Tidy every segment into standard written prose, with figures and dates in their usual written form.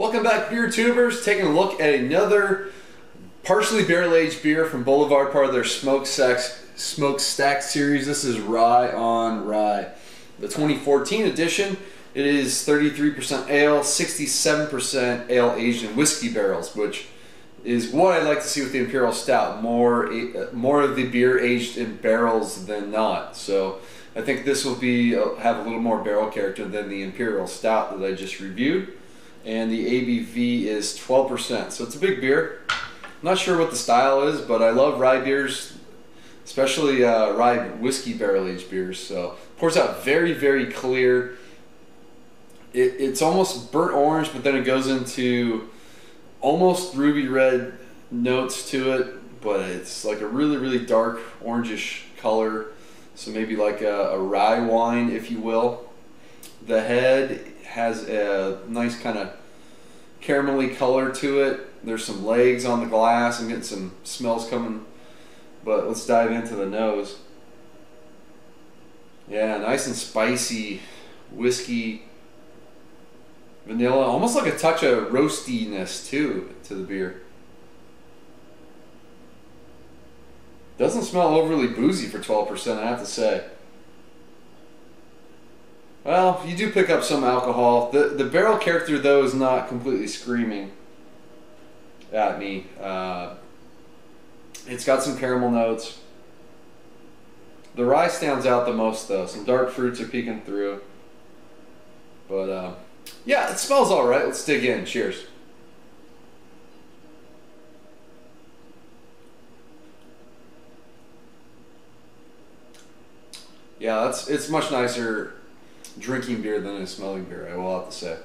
Welcome back, beer tubers. Taking a look at another partially barrel-aged beer from Boulevard, part of their smokestack series. This is Rye-On-Rye, the 2014 edition. It is 33% ale, 67% ale aged in whiskey barrels, which is what I like to see with the Imperial Stout. More of the beer aged in barrels than not. So I think this will be have a little more barrel character than the Imperial Stout that I just reviewed. And the ABV is 12%, so it's a big beer. I'm not sure what the style is, but I love rye beers, especially rye whiskey barrel-aged beers. So pours out very, very clear. It's almost burnt orange, but then it goes into almost ruby red notes to it, but it's like a really, really dark orangish color. So maybe like a rye wine, if you will. The head has a nice kind of caramelly color to it. There's some legs on the glass. I'm getting some smells coming, but let's dive into the nose. Yeah, nice and spicy, whiskey, vanilla, almost like a touch of roastiness too to the beer. Doesn't smell overly boozy for 12%, I have to say. Well, you do pick up some alcohol. The barrel character, though, is not completely screaming at me. It's got some caramel notes. The rye stands out the most, though. Some dark fruits are peeking through. But, yeah, it smells all right. Let's dig in. Cheers. Yeah, it's much nicer drinking beer than a smelling beer, I will have to say.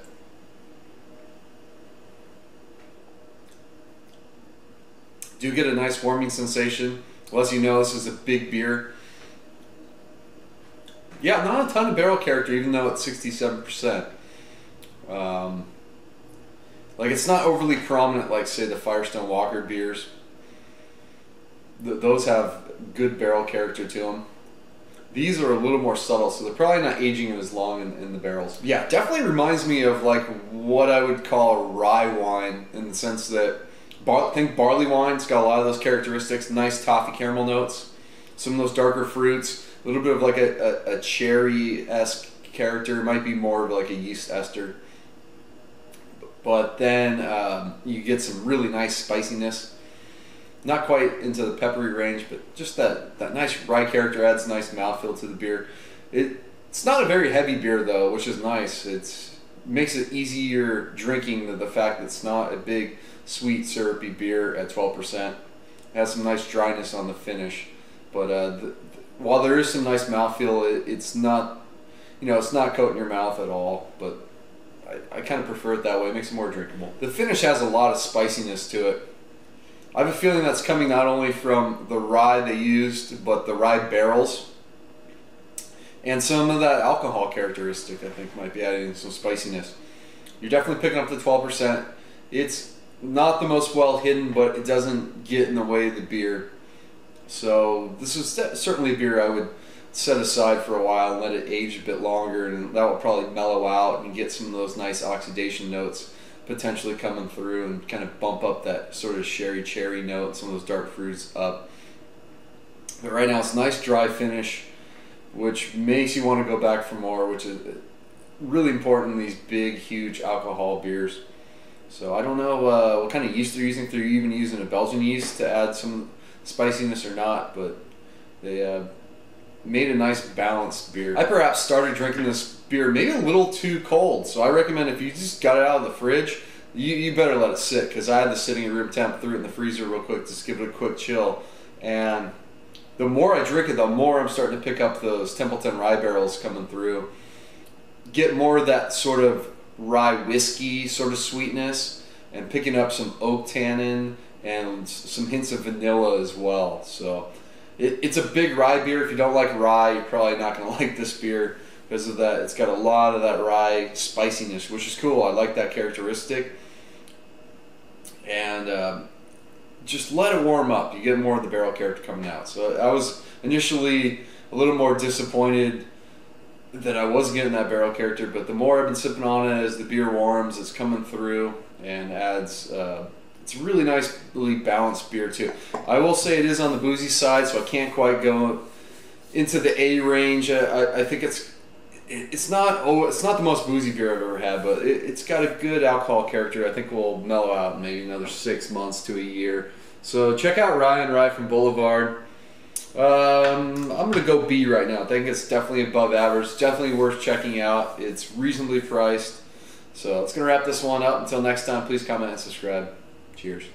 Do get a nice warming sensation. Lets you know this is a big beer. Yeah, not a ton of barrel character, even though it's 67%. Like, it's not overly prominent like, say, the Firestone Walker beers. Those have good barrel character to them. These are a little more subtle, so they're probably not aging as long in the barrels. Yeah, definitely reminds me of like what I would call a rye wine, in the sense that I think barley wine's got a lot of those characteristics. Nice toffee caramel notes, some of those darker fruits, a little bit of like a cherry-esque character. It might be more of like a yeast ester. But then you get some really nice spiciness. Not quite into the peppery range, but just that nice rye character adds nice mouthfeel to the beer. It's not a very heavy beer though, which is nice. It makes it easier drinking than the fact that it's not a big, sweet, syrupy beer at 12%. It has some nice dryness on the finish, but while there is some nice mouthfeel, it's not, it's not coating your mouth at all. But I kind of prefer it that way. It makes it more drinkable. The finish has a lot of spiciness to it. I have a feeling that's coming not only from the rye they used, but the rye barrels. And some of that alcohol characteristic, I think, might be adding some spiciness. You're definitely picking up the 12%. It's not the most well hidden, but it doesn't get in the way of the beer. So this is certainly a beer I would set aside for a while and let it age a bit longer, and that will probably mellow out and get some of those nice oxidation notes potentially coming through and kind of bump up that sort of sherry cherry note, some of those dark fruits up. But right now it's a nice dry finish, which makes you want to go back for more, which is really important in these big, huge alcohol beers. So I don't know what kind of yeast they're using. If they're even using a Belgian yeast to add some spiciness or not, but they made a nice balanced beer. I perhaps started drinking this beer maybe a little too cold, so I recommend if you just got it out of the fridge, you better let it sit, because I had this sitting at room temp, threw it in the freezer real quick, just give it a quick chill, and the more I drink it, the more I'm starting to pick up those Templeton Rye barrels coming through. Get more of that sort of rye whiskey sort of sweetness, and picking up some oak tannin and some hints of vanilla as well. So it's a big rye beer. If you don't like rye, you're probably not going to like this beer because of that. It's got a lot of that rye spiciness, which is cool. I like that characteristic. And just let it warm up. You get more of the barrel character coming out. So I was initially a little more disappointed that I wasn't getting that barrel character, but the more I've been sipping on it as the beer warms, it's coming through and adds, it's a really nicely balanced beer too. I will say it is on the boozy side, so I can't quite go into the A range. I think it's not the most boozy beer I've ever had, but it's got a good alcohol character. I think we'll mellow out in maybe another 6 months to a year. So check out Rye-On-Rye from Boulevard. I'm gonna go B right now. I think it's definitely above average. Definitely worth checking out. It's reasonably priced. So that's gonna wrap this one up. Until next time, please comment and subscribe. Cheers.